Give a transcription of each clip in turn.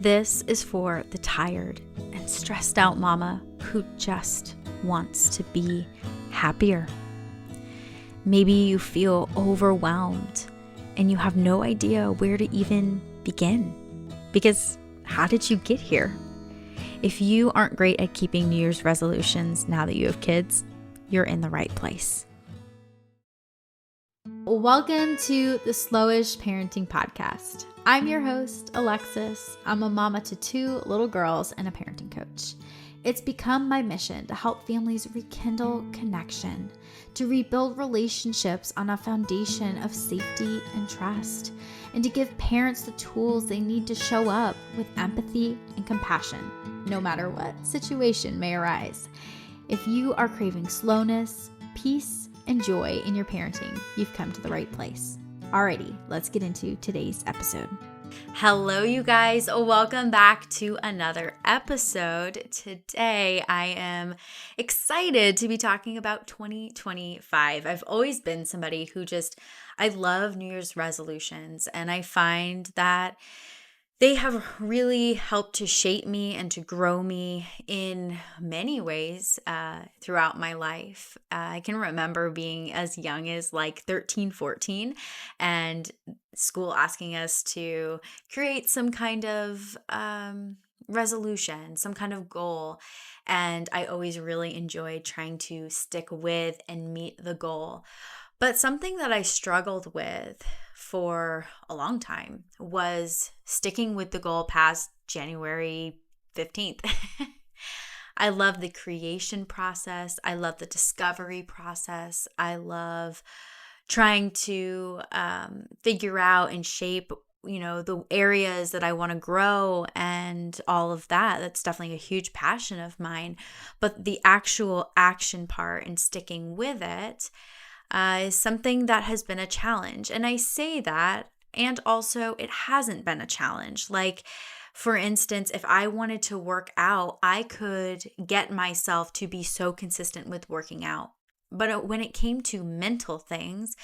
This is for the tired and stressed out mama who just wants to be happier. Maybe you feel overwhelmed and you have no idea where to even begin. Because how did you get here? If you aren't great at keeping New Year's resolutions now that you have kids, you're in the right place. Welcome to the Slowish Parenting Podcast. I'm your host, Alexis. I'm a mama to 2 little girls and a parenting coach. It's become my mission to help families rekindle connection, to rebuild relationships on a foundation of safety and trust, and to give parents the tools they need to show up with empathy and compassion, no matter what situation may arise. If you are craving slowness, peace, and joy in your parenting, you've come to the right place. Alrighty, let's get into today's episode. Hello, you guys. Welcome back to another episode. Today, I am excited to be talking about 2025. I've always been somebody who I love New Year's resolutions, and I find that they have really helped to shape me and to grow me in many ways throughout my life. I can remember being as young as like 13, 14, and school asking us to create some kind of resolution, some kind of goal. And I always really enjoyed trying to stick with and meet the goal. But something that I struggled with for a long time was sticking with the goal past January 15th. I love the creation process. I love the discovery process. I love trying to figure out and shape, the areas that I want to grow and all of that. That's definitely a huge passion of mine. But the actual action part and sticking with it is something that has been a challenge. And I say that, and also it hasn't been a challenge. Like, for instance, if I wanted to work out, I could get myself to be so consistent with working out. But when it came to mental things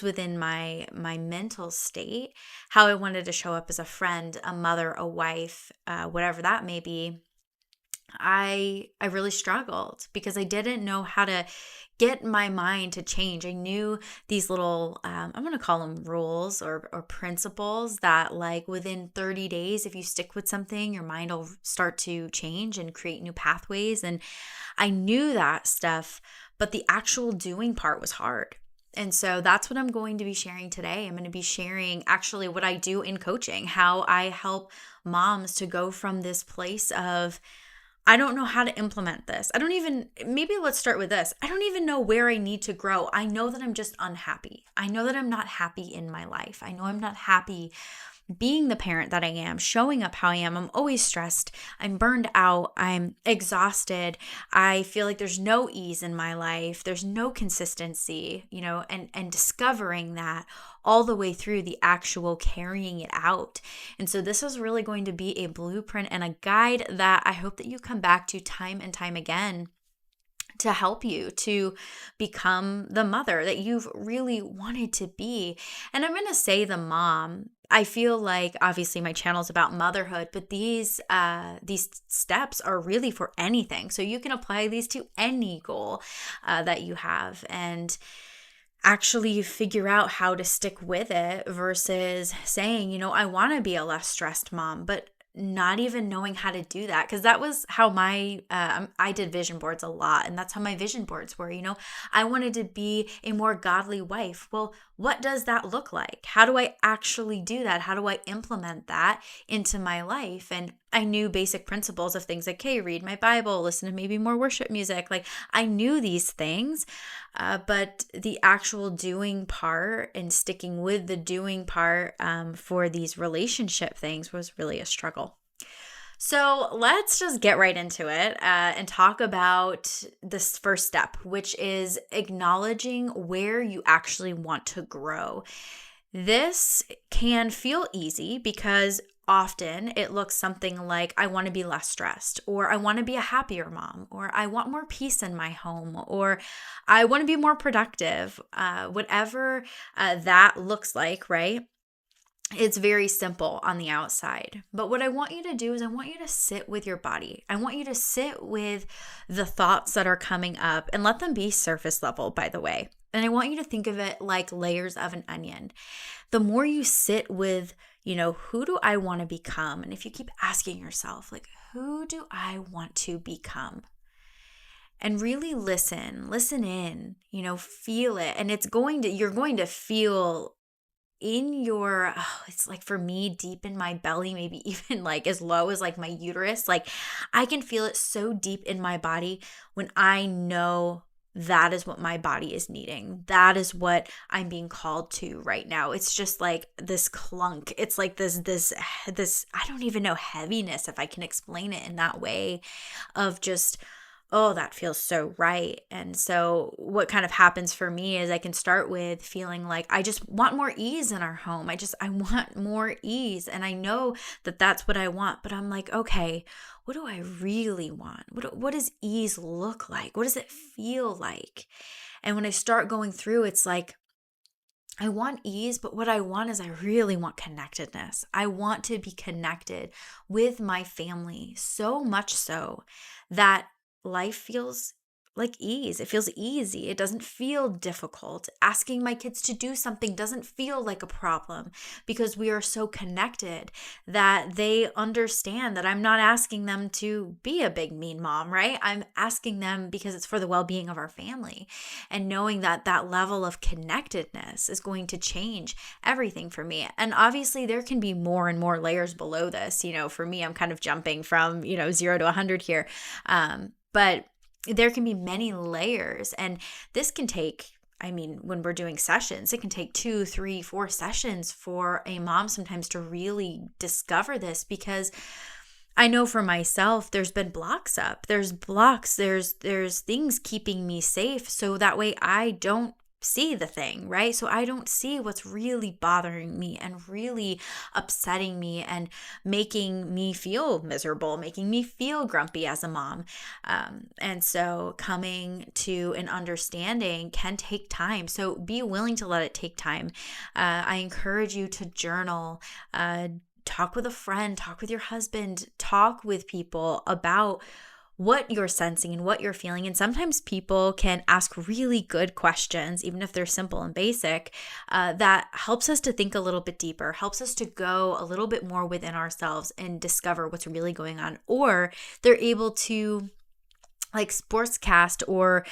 within my mental state, how I wanted to show up as a friend, a mother, a wife, whatever that may be, I really struggled because I didn't know how to get my mind to change. I knew these little, I'm going to call them rules or principles that, like, within 30 days, if you stick with something, your mind will start to change and create new pathways. And I knew that stuff, but the actual doing part was hard. And so that's what I'm going to be sharing today. I'm going to be sharing actually what I do in coaching, how I help moms to go from this place of, I don't know how to implement this. Maybe let's start with this. I don't even know where I need to grow. I know that I'm just unhappy. I know that I'm not happy in my life. I know I'm not happy being the parent that I am, showing up how I am. I'm always stressed. I'm burned out. I'm exhausted. I feel like there's no ease in my life. There's no consistency, and discovering that all the way through the actual carrying it out. And so this is really going to be a blueprint and a guide that I hope that you come back to time and time again to help you to become the mother that you've really wanted to be. And I'm going to say the mom. I feel like obviously my channel is about motherhood, but these steps are really for anything. So you can apply these to any goal that you have and actually figure out how to stick with it versus saying, I want to be a less stressed mom, but not even knowing how to do that. Because that was how I did vision boards a lot. And that's how my vision boards were. I wanted to be a more godly wife. Well, what does that look like? How do I actually do that? How do I implement that into my life? And I knew basic principles of things like, hey, read my Bible, listen to maybe more worship music. Like, I knew these things, but the actual doing part and sticking with the doing part for these relationship things was really a struggle. So let's just get right into it and talk about this first step, which is acknowledging where you actually want to grow. This can feel easy because often it looks something like, I want to be less stressed, or I want to be a happier mom, or I want more peace in my home, or I want to be more productive, whatever that looks like, right? It's very simple on the outside. But what I want you to do is I want you to sit with your body. I want you to sit with the thoughts that are coming up and let them be surface level, by the way. And I want you to think of it like layers of an onion. The more you sit with, who do I want to become? And if you keep asking yourself, like, who do I want to become? And really listen in, feel it. And you're going to feel in your, it's like for me, deep in my belly, maybe even like as low as like my uterus, like I can feel it so deep in my body when I know that is what my body is needing. That is what I'm being called to right now. It's just like this clunk. It's like this, I don't even know, heaviness, if I can explain it in that way, of just, oh, that feels so right. And so what kind of happens for me is I can start with feeling like I just want more ease in our home. I want more ease. And I know that that's what I want, but I'm like, okay, what do I really want? What does ease look like? What does it feel like? And when I start going through, it's like, I want ease, but what I want is I really want connectedness. I want to be connected with my family, so much so that life feels like ease. It feels easy. It doesn't feel difficult. Asking my kids to do something doesn't feel like a problem because we are so connected that they understand that I'm not asking them to be a big mean mom, right? I'm asking them because it's for the well-being of our family, and knowing that that level of connectedness is going to change everything for me. And obviously there can be more and more layers below this. For me, I'm kind of jumping from, 0 to 100 here. But there can be many layers, and this can take, when we're doing sessions, it can take 2, 3, 4 sessions for a mom sometimes to really discover this, because I know for myself, there's been blocks up. There's blocks, there's things keeping me safe, so that way I don't see the thing, right? So I don't see what's really bothering me and really upsetting me and making me feel miserable, making me feel grumpy as a mom. And so coming to an understanding can take time. So be willing to let it take time. I encourage you to journal, talk with a friend, talk with your husband, talk with people about what you're sensing and what you're feeling. And sometimes people can ask really good questions, even if they're simple and basic, that helps us to think a little bit deeper, helps us to go a little bit more within ourselves and discover what's really going on. Or they're able to like sportscast or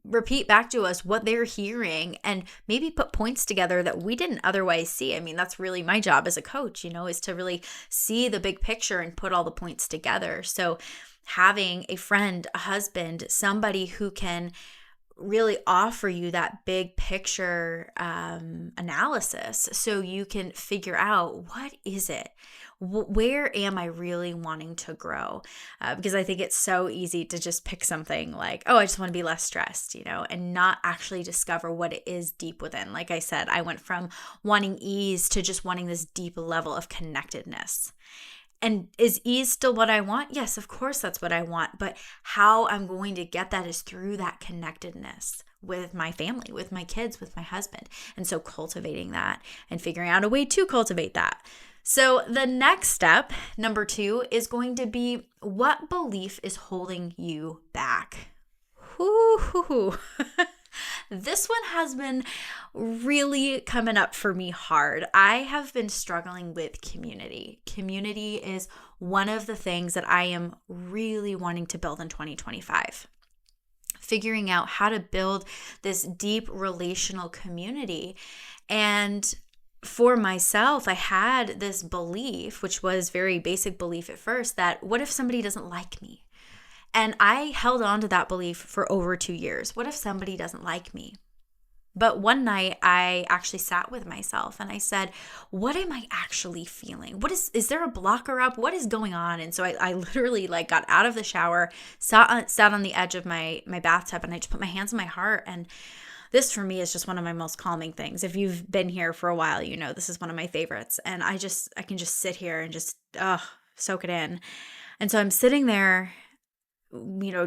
repeat back to us what they're hearing and maybe put points together that we didn't otherwise see. That's really my job as a coach, is to really see the big picture and put all the points together. So having a friend, a husband, somebody who can really offer you that big picture analysis so you can figure out, what is it? Where am I really wanting to grow? Because I think it's so easy to just pick something like, oh, I just want to be less stressed, and not actually discover what it is deep within. Like I said, I went from wanting ease to just wanting this deep level of connectedness. And is ease still what I want? Yes, of course that's what I want. But how I'm going to get that is through that connectedness with my family, with my kids, with my husband. And so cultivating that and figuring out a way to cultivate that. So the next step, number 2, is going to be, what belief is holding you back? Whoo-hoo-hoo. This one has been really coming up for me hard. I have been struggling with community. Community is one of the things that I am really wanting to build in 2025. Figuring out how to build this deep relational community. And for myself, I had this belief, which was very basic belief at first, that what if somebody doesn't like me? And I held on to that belief for over 2 years. What if somebody doesn't like me? But one night I actually sat with myself and I said, what am I actually feeling? Is there a blocker up? What is going on? And so I literally got out of the shower, sat on the edge of my bathtub, and I just put my hands on my heart. And this for me is just one of my most calming things. If you've been here for a while, this is one of my favorites. And I can just sit here and just soak it in. And so I'm sitting there,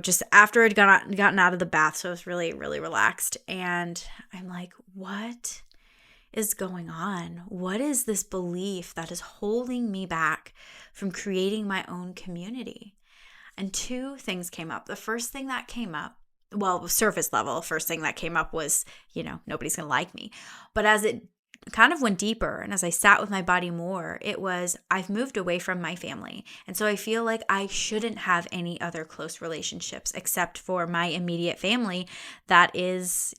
just after I'd gotten out of the bath. So I was really, really relaxed. And I'm like, what is going on? What is this belief that is holding me back from creating my own community? And two things came up. The first thing that came up, well, surface level, first thing that came up was, nobody's going to like me. But as it kind of went deeper and as I sat with my body more, it was, I've moved away from my family. And so I feel like I shouldn't have any other close relationships except for my immediate family that is,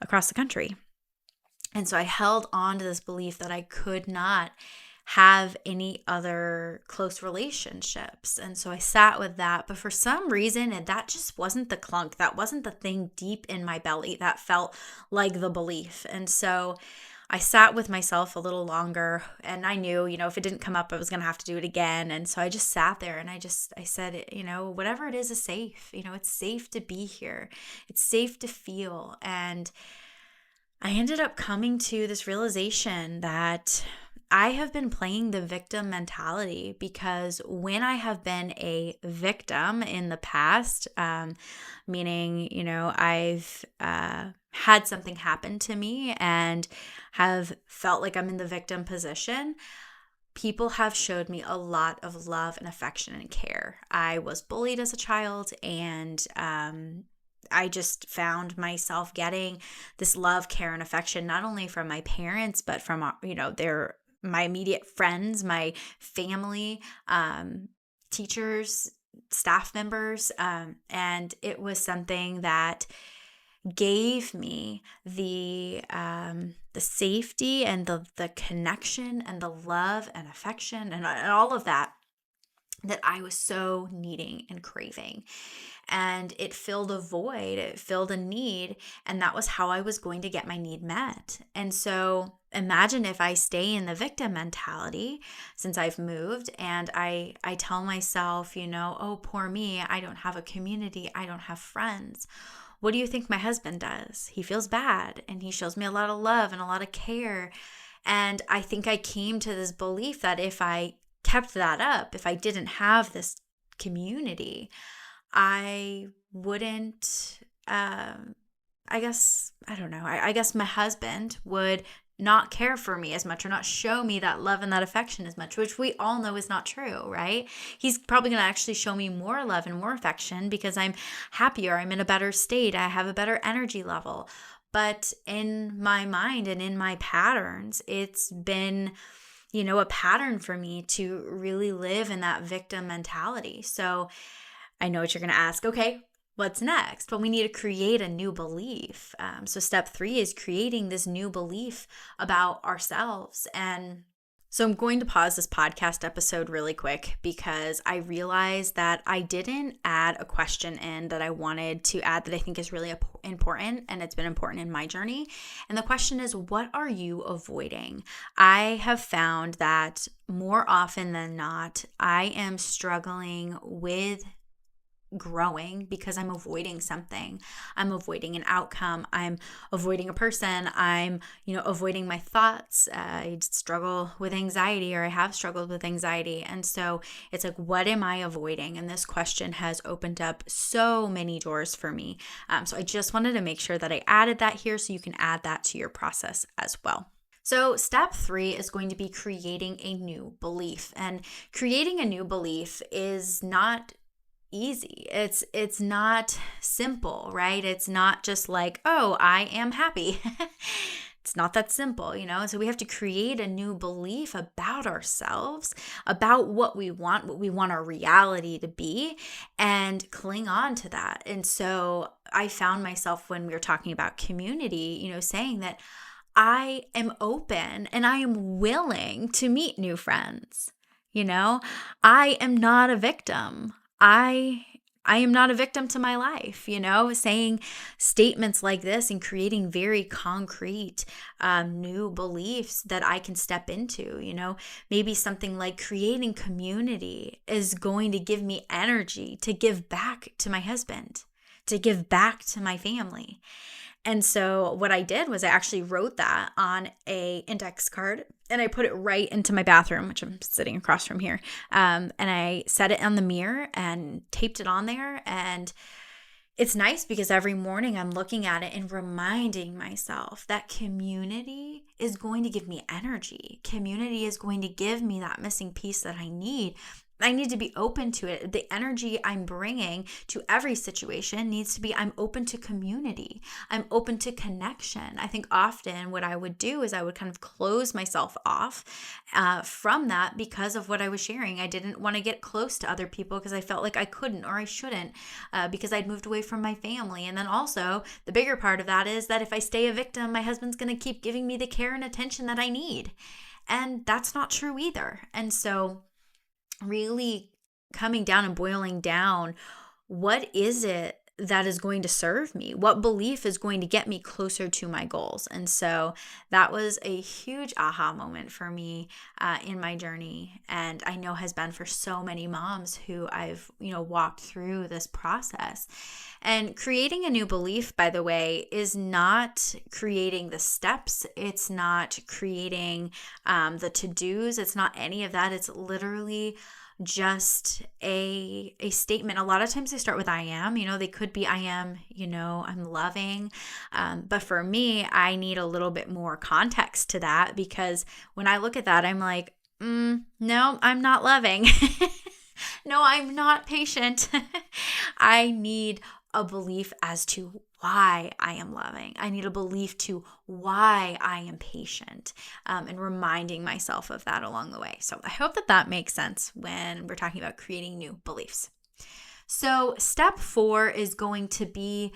across the country. And so I held on to this belief that I could not have any other close relationships. And so I sat with that. But for some reason, and that just wasn't the clunk. That wasn't the thing deep in my belly that felt like the belief. And so I sat with myself a little longer, and I knew, if it didn't come up, I was going to have to do it again. And so I just sat there and I said, whatever it is safe. It's safe to be here. It's safe to feel. And I ended up coming to this realization that I have been playing the victim mentality, because when I have been a victim in the past, meaning, I've had something happen to me and have felt like I'm in the victim position, people have showed me a lot of love and affection and care. I was bullied as a child, and I just found myself getting this love, care, and affection, not only from my parents, but from, my immediate friends, my family, teachers, staff members. And it was something that gave me the safety and the connection and the love and affection and all of that I was so needing and craving. And it filled a void, it filled a need, and that was how I was going to get my need met. And so imagine if I stay in the victim mentality since I've moved, and I tell myself, oh, poor me, I don't have a community, I don't have friends. What do you think my husband does? He feels bad, and he shows me a lot of love and a lot of care. And I think I came to this belief that if I kept that up, if I didn't have this community, I wouldn't, I guess my husband would not care for me as much, or not show me that love and that affection as much, which we all know is not true, right? He's probably going to actually show me more love and more affection because I'm happier, I'm in a better state, I have a better energy level. But in my mind and in my patterns, it's been a pattern for me to really live in that victim mentality. So I know what you're going to ask. Okay, what's next? Well, we need to create a new belief. So step 3 is creating this new belief about ourselves. And so I'm going to pause this podcast episode really quick because I realized that I didn't add a question in that I wanted to add that I think is really important, and it's been important in my journey. And the question is, what are you avoiding? I have found that more often than not, I am struggling with growing because I'm avoiding something. I'm avoiding an outcome. I'm avoiding a person. I'm, avoiding my thoughts. I struggle with anxiety, or I have struggled with anxiety. And so it's like, what am I avoiding? And this question has opened up so many doors for me. So I just wanted to make sure that I added that here so you can add that to your process as well. So step 3 is going to be creating a new belief. And creating a new belief is not easy. It's not simple, right? It's not just like, oh, I am happy. It's not that simple, So we have to create a new belief about ourselves, about what we want our reality to be, and cling on to that. And so I found myself, when we were talking about community, saying that I am open and I am willing to meet new friends. I am not a victim. I am not a victim to my life, saying statements like this and creating very concrete new beliefs that I can step into, maybe something like creating community is going to give me energy to give back to my husband, to give back to my family. And so what I did was I actually wrote that on a index card, and I put it right into my bathroom, which I'm sitting across from here. And I set it on the mirror and taped it on there. And it's nice because every morning I'm looking at it and reminding myself that community is going to give me energy. Community is going to give me that missing piece that I need. I need to be open to it. The energy I'm bringing to every situation needs to be, I'm open to community. I'm open to connection. I think often what I would do is I would kind of close myself off from that because of what I was sharing. I didn't want to get close to other people because I felt like I couldn't or I shouldn't because I'd moved away from my family. And then also the bigger part of that is that if I stay a victim, my husband's going to keep giving me the care and attention that I need. And that's not true either. And so really coming down and boiling down, what is it that is going to serve me? What belief is going to get me closer to my goals? And so that was a huge aha moment for me in my journey, and I know has been for so many moms who I've walked through this process. And creating a new belief, by the way, is not creating the steps. It's not creating the to-dos. It's not any of that. It's literally just a statement. A lot of times they start with I am, they could be I am, I'm loving. But for me, I need a little bit more context to that, because when I look at that, I'm like, no, I'm not loving. No, I'm not patient. I need a belief as to why I am loving. I need a belief to why I am patient, and reminding myself of that along the way. So I hope that makes sense when we're talking about creating new beliefs. So step 4 is going to be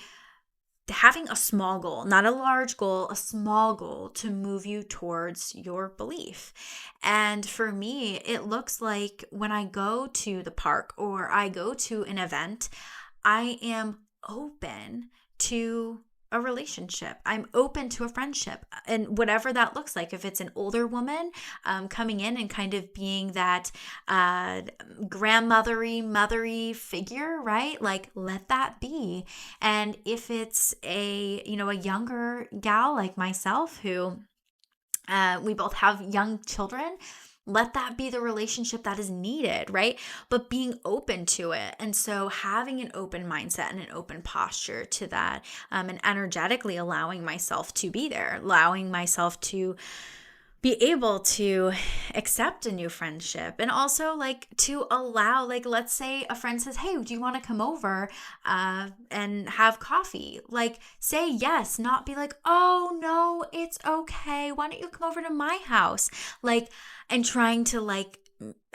having a small goal, not a large goal, a small goal to move you towards your belief. And for me, it looks like when I go to the park or I go to an event, I am open to a relationship. I'm open to a friendship, and whatever that looks like. If it's an older woman coming in and kind of being that grandmothery, mothery figure, right? Like, let that be. And if it's a younger gal like myself who we both have young children, let that be the relationship that is needed, right? But being open to it. And so having an open mindset and an open posture to that, and energetically allowing myself to be there, allowing myself to be able to accept a new friendship, and also to allow, let's say a friend says, hey, do you want to come over and have coffee? Say yes, not be like, oh no, it's okay, why don't you come over to my house? And trying to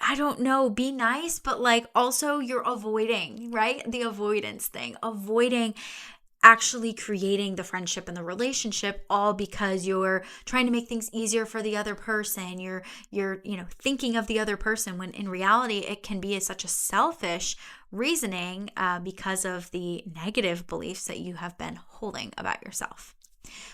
I don't know, be nice, but also you're avoiding, right? The avoidance thing, avoiding actually creating the friendship and the relationship, all because you're trying to make things easier for the other person. You're thinking of the other person, when in reality it can be such a selfish reasoning because of the negative beliefs that you have been holding about yourself.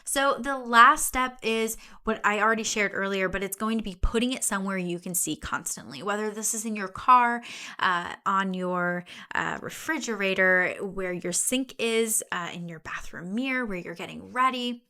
So the last step is what I already shared earlier, but it's going to be putting it somewhere you can see constantly, whether this is in your car, on your refrigerator, where your sink is, in your bathroom mirror, where you're getting ready.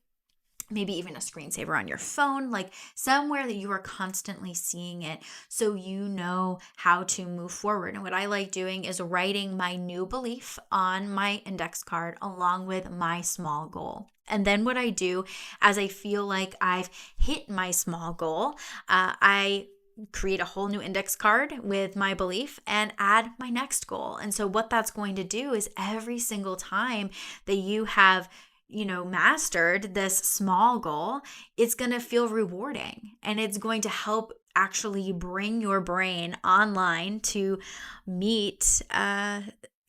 Maybe even a screensaver on your phone, somewhere that you are constantly seeing it so you know how to move forward. And what I like doing is writing my new belief on my index card along with my small goal. And then what I do, as I feel like I've hit my small goal, I create a whole new index card with my belief and add my next goal. And so what that's going to do is every single time that you have mastered this small goal, it's going to feel rewarding, and it's going to help actually bring your brain online to meet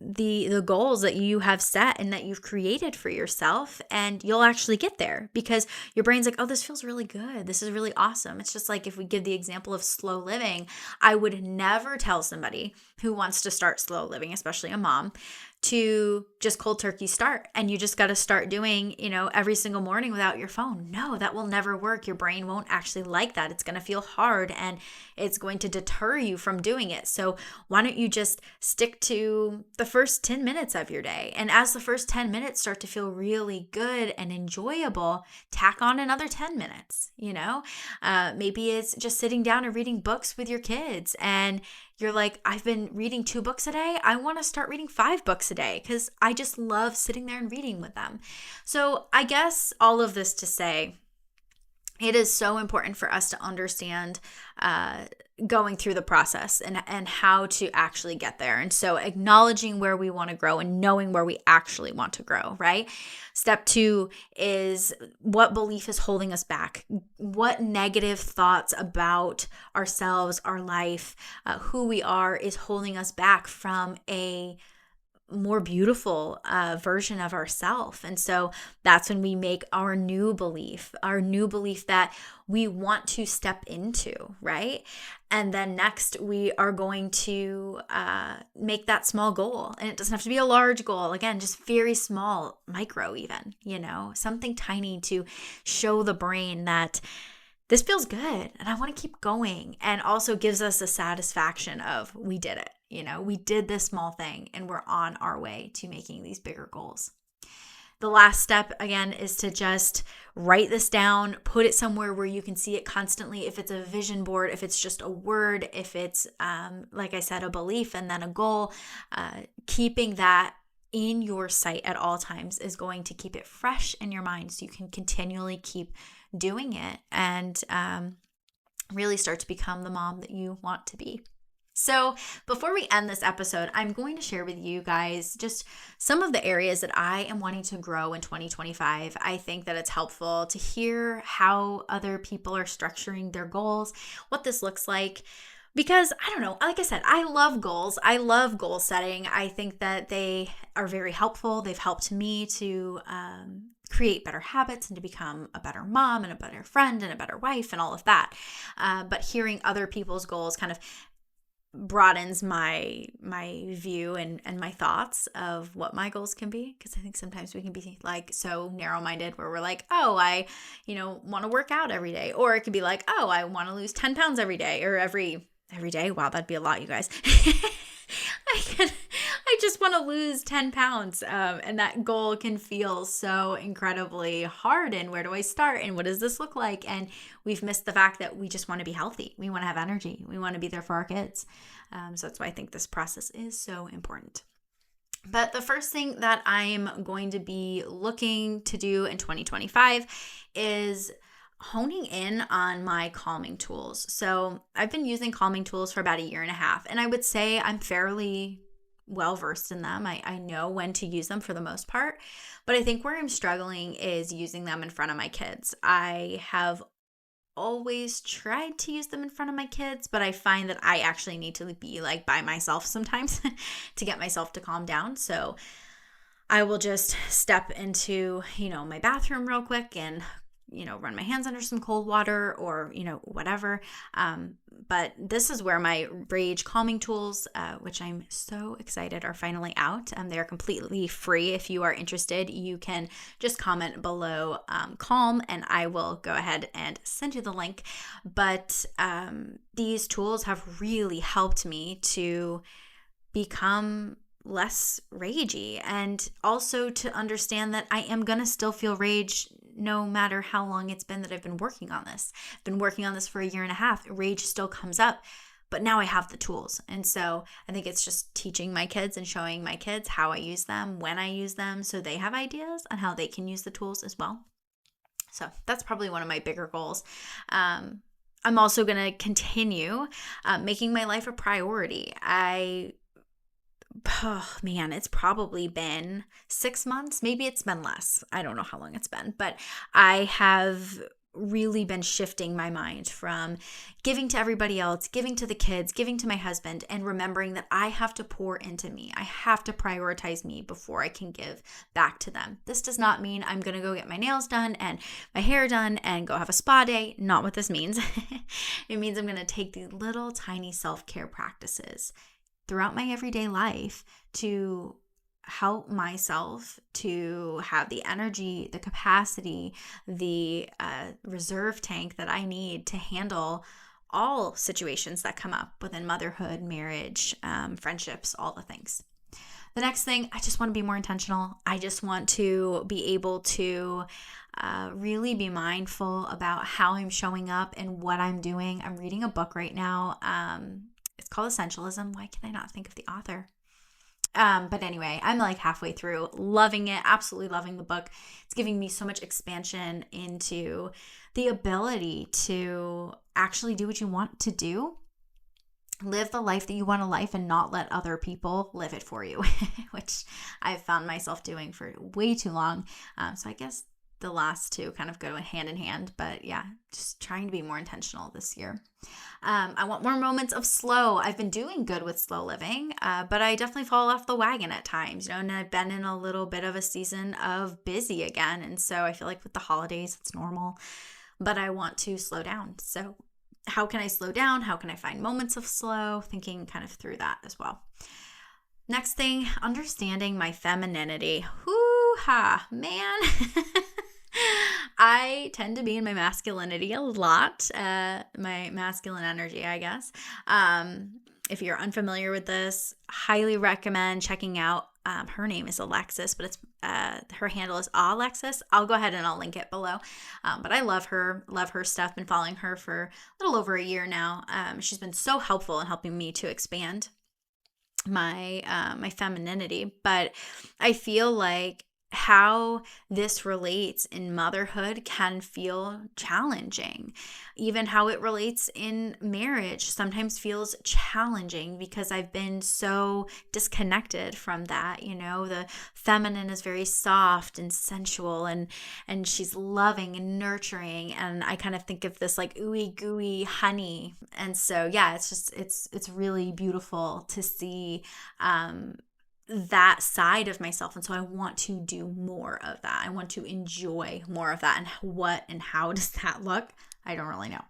the goals that you have set and that you've created for yourself. And you'll actually get there because your brain's like, oh, this feels really good. This is really awesome. It's just like if we give the example of slow living, I would never tell somebody who wants to start slow living, especially a mom, to just cold turkey start. And you just got to start doing, every single morning without your phone. No, that will never work. Your brain won't actually like that. It's going to feel hard and it's going to deter you from doing it. So why don't you just stick to the first 10 minutes of your day? And as the first 10 minutes start to feel really good and enjoyable, tack on another 10 minutes, maybe it's just sitting down and reading books with your kids. And you're like, I've been reading 2 books a day. I want to start reading 5 books a a day because I just love sitting there and reading with them. So I guess all of this to say, it is so important for us to understand going through the process and how to actually get there. And so acknowledging where we want to grow and knowing where we actually want to grow, right? Step 2 is what belief is holding us back? What negative thoughts about ourselves, our life, who we are is holding us back from a more beautiful version of ourselves. And so that's when we make our new belief that we want to step into, right? And then next, we are going to make that small goal. And it doesn't have to be a large goal. Again, just very small, micro even, something tiny to show the brain that this feels good and I want to keep going, and also gives us a satisfaction of we did it. We did this small thing and we're on our way to making these bigger goals. The last step, again, is to just write this down, put it somewhere where you can see it constantly. If it's a vision board, if it's just a word, if it's, like I said, a belief and then a goal, keeping that in your sight at all times is going to keep it fresh in your mind so you can continually keep doing it and really start to become the mom that you want to be. So before we end this episode, I'm going to share with you guys just some of the areas that I am wanting to grow in 2025. I think that it's helpful to hear how other people are structuring their goals, what this looks like. Because I don't know, like I said, I love goals. I love goal setting. I think that they are very helpful. They've helped me to create better habits and to become a better mom and a better friend and a better wife and all of that. But hearing other people's goals kind of broadens my view and my thoughts of what my goals can be, because I think sometimes we can be like so narrow-minded where we're like, oh, I want to work out every day, or it could be like, oh, I want to lose 10 pounds every day or every day. Wow, that'd be a lot, you guys. I just want to lose 10 pounds. And that goal can feel so incredibly hard. And where do I start? And what does this look like? And we've missed the fact that we just want to be healthy. We want to have energy. We want to be there for our kids. So that's why I think this process is so important. But the first thing that I'm going to be looking to do in 2025 is honing in on my calming tools. So I've been using calming tools for about a year and a half, and I would say I'm fairly well versed in them. I know when to use them for the most part, but I think where I'm struggling is using them in front of my kids. I have always tried to use them in front of my kids, but I find that I actually need to be like by myself sometimes to get myself to calm down. So I will just step into, my bathroom real quick and run my hands under some cold water or, whatever. But this is where my rage calming tools, which I'm so excited are finally out. They're completely free. If you are interested, you can just comment below calm and I will go ahead and send you the link. But these tools have really helped me to become less ragey and also to understand that I am going to still feel rage no matter how long it's been that I've been working on this. I've been working on this for a year and a half. Rage still comes up, but now I have the tools. And so I think it's just teaching my kids and showing my kids how I use them, when I use them, so they have ideas on how they can use the tools as well. So that's probably one of my bigger goals. I'm also going to continue making my life a priority. It's probably been 6 months. Maybe it's been less. I don't know how long it's been, but I have really been shifting my mind from giving to everybody else, giving to the kids, giving to my husband, and remembering that I have to pour into me. I have to prioritize me before I can give back to them. This does not mean I'm going to go get my nails done and my hair done and go have a spa day. Not what this means. It means I'm going to take these little tiny self-care practices throughout my everyday life to help myself to have the energy, the capacity, the reserve tank that I need to handle all situations that come up within motherhood, marriage, friendships, all the things. The next thing, I just want to be more intentional. I just want to be able to really be mindful about how I'm showing up and what I'm doing. I'm reading a book right now. It's called Essentialism. Why can I not think of the author? But anyway, I'm like halfway through, loving it, absolutely loving the book. It's giving me so much expansion into the ability to actually do what you want to do. Live the life that you want to live and not let other people live it for you, which I've found myself doing for way too long. So I guess the last two kind of go hand in hand, but yeah, just trying to be more intentional this year. I want more moments of slow. I've been doing good with slow living, but I definitely fall off the wagon at times, and I've been in a little bit of a season of busy again. And so I feel like with the holidays, it's normal, but I want to slow down. So how can I slow down? How can I find moments of slow? Thinking kind of through that as well. Next thing, understanding my femininity. Hoo-ha, man. I tend to be in my masculinity a lot, my masculine energy, I guess. If you're unfamiliar with this, highly recommend checking out. Her name is Alexis, but it's her handle is Alexis. I'll go ahead and I'll link it below. But I love her stuff. Been following her for a little over a year now. She's been so helpful in helping me to expand my femininity. But I feel like how this relates in motherhood can feel challenging. Even how it relates in marriage sometimes feels challenging because I've been so disconnected from that. You know, the feminine is very soft and sensual and she's loving and nurturing. And I kind of think of this like ooey gooey honey. And so, yeah, it's really beautiful to see, that side of myself. And so I want to do more of that. I want to enjoy more of that. And what and how does that look? I don't really know.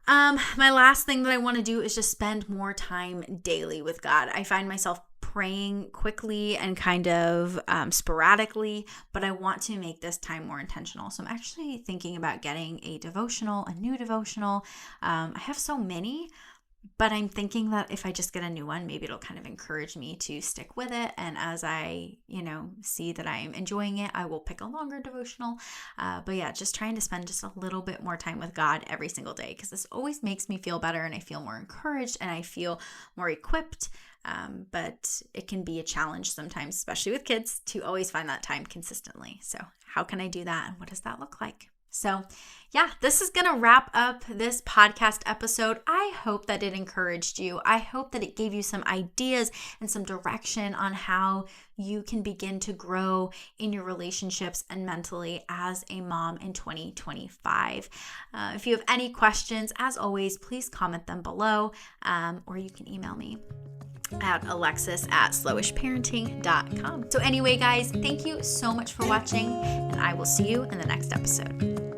My last thing that I want to do is just spend more time daily with God. I find myself praying quickly and kind of sporadically, but I want to make this time more intentional. So I'm actually thinking about getting a new devotional. I have so many, but I'm thinking that if I just get a new one, maybe it'll kind of encourage me to stick with it. And as I, see that I'm enjoying it, I will pick a longer devotional. But yeah, just trying to spend just a little bit more time with God every single day, because this always makes me feel better and I feel more encouraged and I feel more equipped. But it can be a challenge sometimes, especially with kids, to always find that time consistently. So how can I do that? And what does that look like? So yeah, this is going to wrap up this podcast episode. I hope that it encouraged you. I hope that it gave you some ideas and some direction on how you can begin to grow in your relationships and mentally as a mom in 2025. If you have any questions, as always, please comment them below, or you can email me at alexis@slowishparenting.com. So anyway, guys, thank you so much for watching, and I will see you in the next episode.